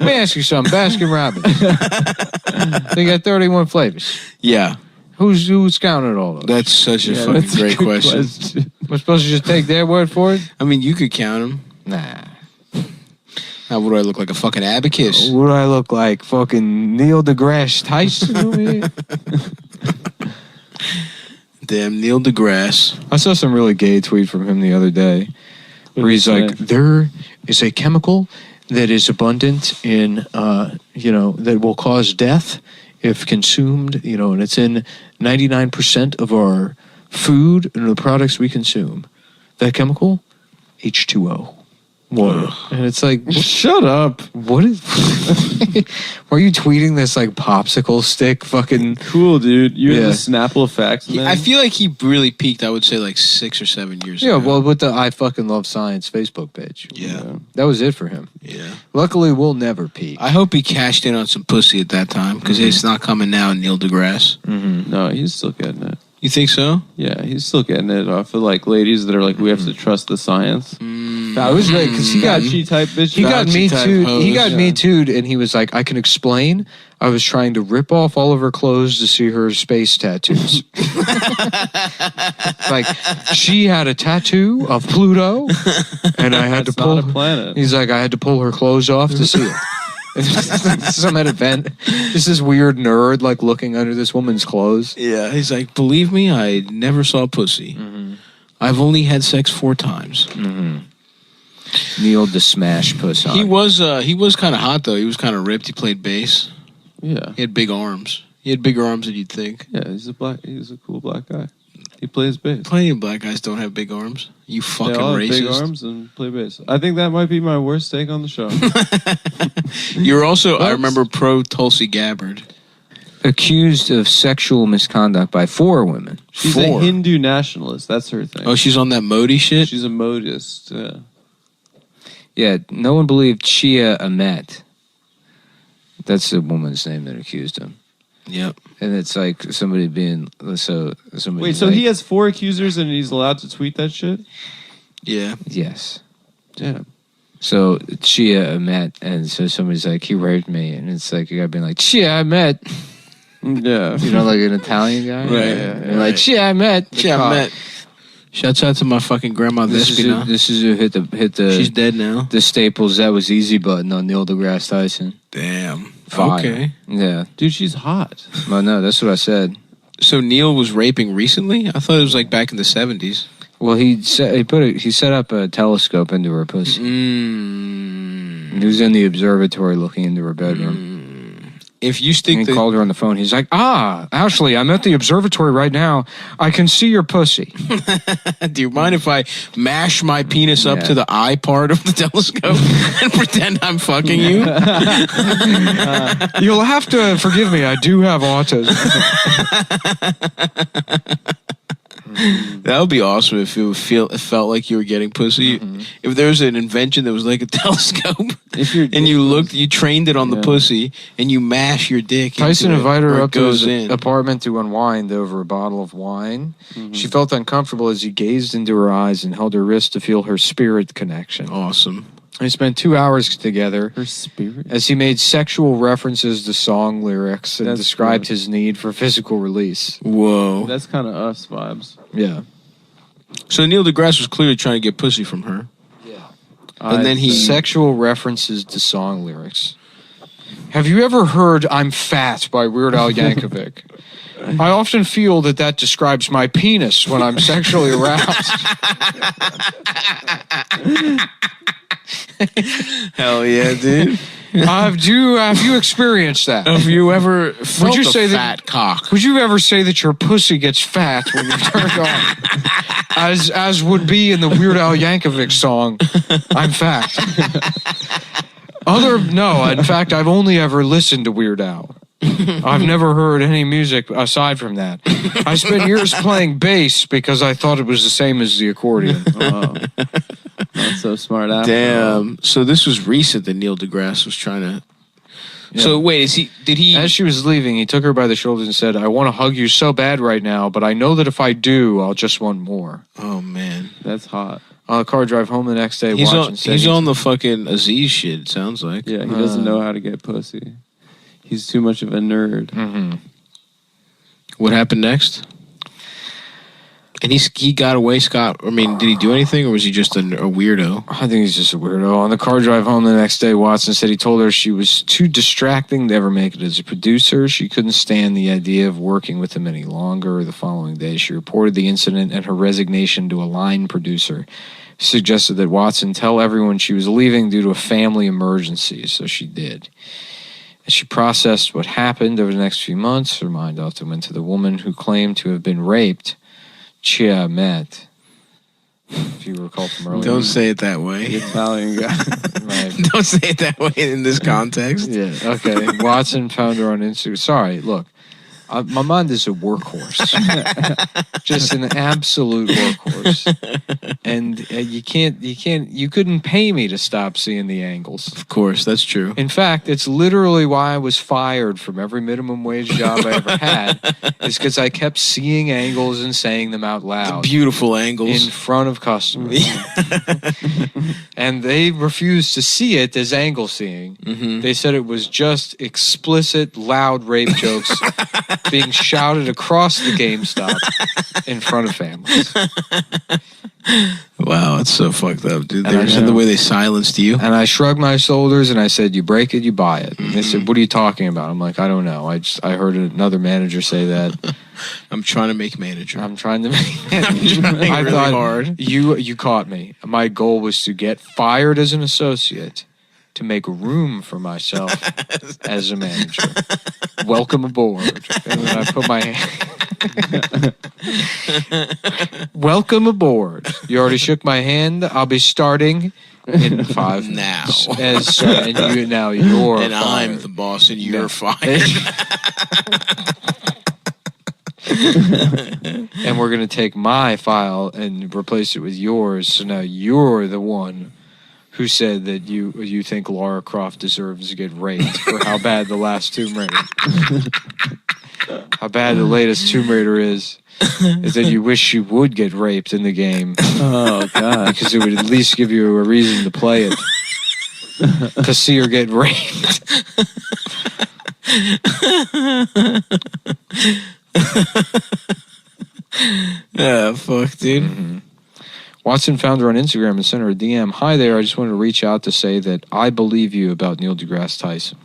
Let me ask you something. Baskin Robbins. They got 31 flavors. Yeah. Who's counted all those? That's such a fucking great question. We're supposed to just take their word for it? I mean, you could count them. Nah. Now, what do I look like? A fucking abacus? What do I look like? Fucking Neil deGrasse Tyson over here? Damn, Neil deGrasse. I saw some really gay tweet from him the other day where he's like, there is a chemical that is abundant in, that will cause death if consumed, and it's in 99% of our food and the products we consume. That chemical, H2O. Water. And it's like, shut up. What is... Were you tweeting this like popsicle stick fucking... Cool, dude. You're in the Snapple effects, man. I feel like he really peaked, I would say, like 6 or 7 years ago. Yeah, well, with the I Fucking Love Science Facebook page. Yeah. That was it for him. Yeah. Luckily, we'll never peak. I hope he cashed in on some pussy at that time, because it's not coming now, Neil deGrasse. Mm-hmm. No, he's still getting it. You think so? Yeah, he's still getting it off of like ladies that are like, we have to trust the science. That was great because he got type bitch. He got me too. He got me too, and he was like, I can explain. I was trying to rip off all of her clothes to see her space tattoos. Like she had a tattoo of Pluto, and I had to pull. Not a planet. He's like, I had to pull her clothes off to see it. Some at event, just this weird nerd like looking under this woman's clothes. Yeah, he's like, believe me, I never saw pussy. Mm-hmm. I've only had sex 4 times. Mm-hmm. Neil the Smash Puss on. He was kind of hot though. He was kind of ripped. He played bass. Yeah, he had big arms. He had bigger arms than you'd think. Yeah, he's a cool black guy. He plays bass. Plenty of black guys don't have big arms. You fucking they all have racist. Big arms and play bass. I think that might be my worst take on the show. You're also, I remember, pro Tulsi Gabbard. Accused of sexual misconduct by 4 women. She's a Hindu nationalist. That's her thing. Oh, she's on that Modi shit? She's a modist, yeah. Yeah, no one believed T.A.F.S. That's the woman's name that accused him. Yep. And it's like somebody being somebody. Wait, so like, he has 4 accusers and he's allowed to tweet that shit? Yeah. Yes. Damn. So T.A.F.S. and so somebody's like, he raped me, and it's like a guy being like, T.A.F.S. Yeah. Like an Italian guy, right? Yeah. Like T.A.F.S. T.A.F.S. Shouts out to my fucking grandma. This is who hit the. She's dead now. The Staples That Was Easy button on Neil deGrasse Tyson. Damn. Fire. Okay. Yeah. Dude, she's hot. Well, no, that's what I said. So Neil was raping recently? I thought it was like back in the 70s. Well, he set up a telescope into her pussy. He was in the observatory looking into her bedroom. If you stick, and he called her on the phone. He's like, Ashley, I'm at the observatory right now. I can see your pussy. Do you mind if I mash my penis up to the eye part of the telescope and pretend I'm fucking you? You'll have to forgive me. I do have autism. That would be awesome if it felt like you were getting pussy. Mm-hmm. If there was an invention that was like a telescope, and you trained it on the pussy, and you mash your dick. Tyson invited her up to his in. apartment to unwind over a bottle of wine. Mm-hmm. She felt uncomfortable as he gazed into her eyes and held her wrist to feel her spirit connection. Awesome. They spent 2 hours together. Her spirit? As he made sexual references to song lyrics and described his need for physical release. Whoa. That's kind of us vibes. Yeah. So Neil deGrasse was clearly trying to get pussy from her. Yeah. And then he... Sexual references to song lyrics. Have you ever heard I'm Fat by Weird Al Yankovic? I often feel that describes my penis when I'm sexually aroused. Hell yeah, dude. Have you experienced that? Have you ever felt a fat cock? Would you ever say that your pussy gets fat when you're turned on? As would be in the Weird Al Yankovic song, I'm Fat. No, in fact, I've only ever listened to Weird Al. I've never heard any music aside from that. I spent years playing bass because I thought it was the same as the accordion. Oh. Not so smart after. Damn. So this was recent that Neil deGrasse was trying to... Yeah. So wait, did he... As she was leaving, he took her by the shoulders and said, I want to hug you so bad right now, but I know that if I do, I'll just want more. Oh, man. That's hot. On the car drive home the next day, He's on the fucking Aziz shit, it sounds like. Yeah, he doesn't know how to get pussy. He's too much of a nerd. Mm-hmm. What happened next? And he got away, Scott. I mean, did he do anything, or was he just a weirdo? I think he's just a weirdo. On the car drive home the next day, Watson said he told her she was too distracting to ever make it as a producer. She couldn't stand the idea of working with him any longer. The following day, she reported the incident and her resignation to a line producer. She suggested that Watson tell everyone she was leaving due to a family emergency, so she did. As she processed what happened over the next few months, her mind often went to the woman who claimed to have been raped, T.A.F.S. If you recall from earlier. Don't say it that way. The Italian guy. Right. Don't say it that way in this context. Yeah, okay. Watson found her on Instagram. Sorry, look. My mind is a workhorse. Just an absolute workhorse. And you couldn't pay me to stop seeing the angles. Of course, that's true. In fact, it's literally why I was fired from every minimum wage job I ever had, is because I kept seeing angles and saying them out loud. The beautiful angles. In front of customers. And they refused to see it as angle seeing. Mm-hmm. They said it was just explicit, loud rape jokes being shouted across the GameStop in front of families. Wow, it's so fucked up, dude. And The way they silenced you. And I shrugged my shoulders and I said, "You break it, you buy it." And they said, "What are you talking about?" I'm like, "I don't know. I heard another manager say that." I'm trying to make manager. I'm trying to make manager. I really thought hard. You caught me. My goal was to get fired as an associate to make room for myself as a manager. Welcome aboard. And then I put my hand. Welcome aboard. You already shook my hand. I'll be starting in 5 now. minutes. And you're and fired. I'm the boss, and you're fired. And we're gonna take my file and replace it with yours. So now you're the one who said that you think Lara Croft deserves to get raped for how bad the last Tomb Raider, how bad the latest Tomb Raider is that you wish she would get raped in the game. Oh, God. Because it would at least give you a reason to play it. To see her get raped. Yeah, fuck, dude. Mm-hmm. Watson found her on Instagram and sent her a DM. "Hi there, I just wanted to reach out to say that I believe you about Neil deGrasse Tyson."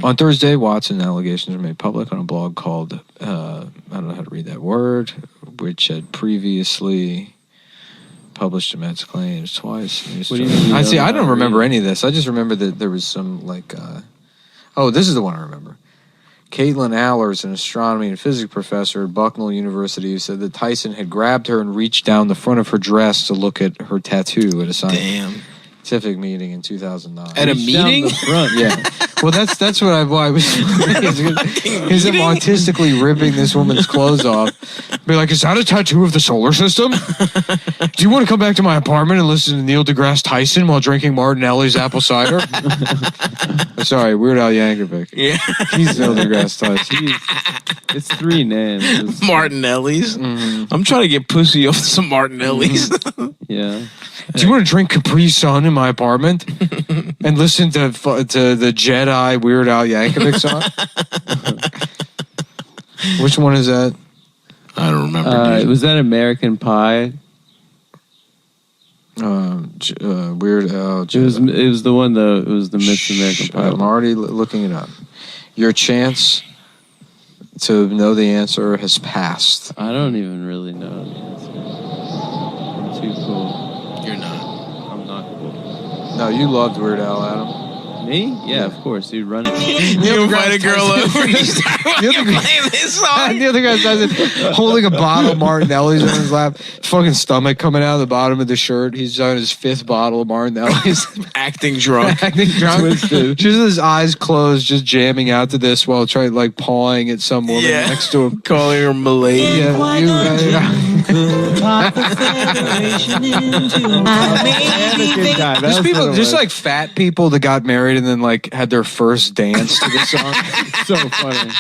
On Thursday, Watson allegations were made public on a blog called, I don't know how to read that word, which had previously published Matt's claims twice. What do you mean? I don't remember any of this. I just remember that there was some, this is the one I remember. Caitlin Allers, an astronomy and physics professor at Bucknell University, who said that Tyson had grabbed her and reached down the front of her dress to look at her tattoo at a scientific meeting in 2009. At a meeting? Yeah. Well, that's what I was. He's artistically ripping this woman's clothes off. Be like, "Is that a tattoo of the solar system? Do you want to come back to my apartment and listen to Neil deGrasse Tyson while drinking Martinelli's apple cider?" Sorry, Weird Al Yankovic. Yeah. He's Neil deGrasse Tyson. It's 3 names. Martinelli's. Mm-hmm. I'm trying to get pussy off some Martinelli's. Yeah. Do you want to drink Capri Sun in my apartment and listen to the Jedi Weird Al Yankovic song? Which one is that? I don't remember. Was that American Pie? Weird Al. It was the one. It was the Miss American Pie. I'm already looking it up. Your chance to know the answer has passed. I don't even really know the answer. I'm too cool. You're not. I'm not cool. No, you loved Weird Al, Adam. Me? Yeah, of course. You'd run it. You invite a girl over. You start playing this song. The other guy's holding a bottle of Martinelli's on his lap. Fucking stomach coming out of the bottom of the shirt. He's on his 5th bottle of Martinelli's. Acting drunk. Just his eyes closed, just jamming out to this while trying pawing at some woman next to him. Calling her Malay. There's people, just like fat people that got married and then had their first dance to this song. So funny.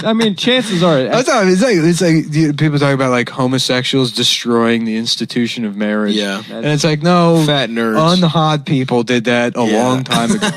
I mean, chances are. It's like people talk about like homosexuals destroying the institution of marriage. Yeah. And it's like, no, Fat nerds. unhot people did that a long time ago.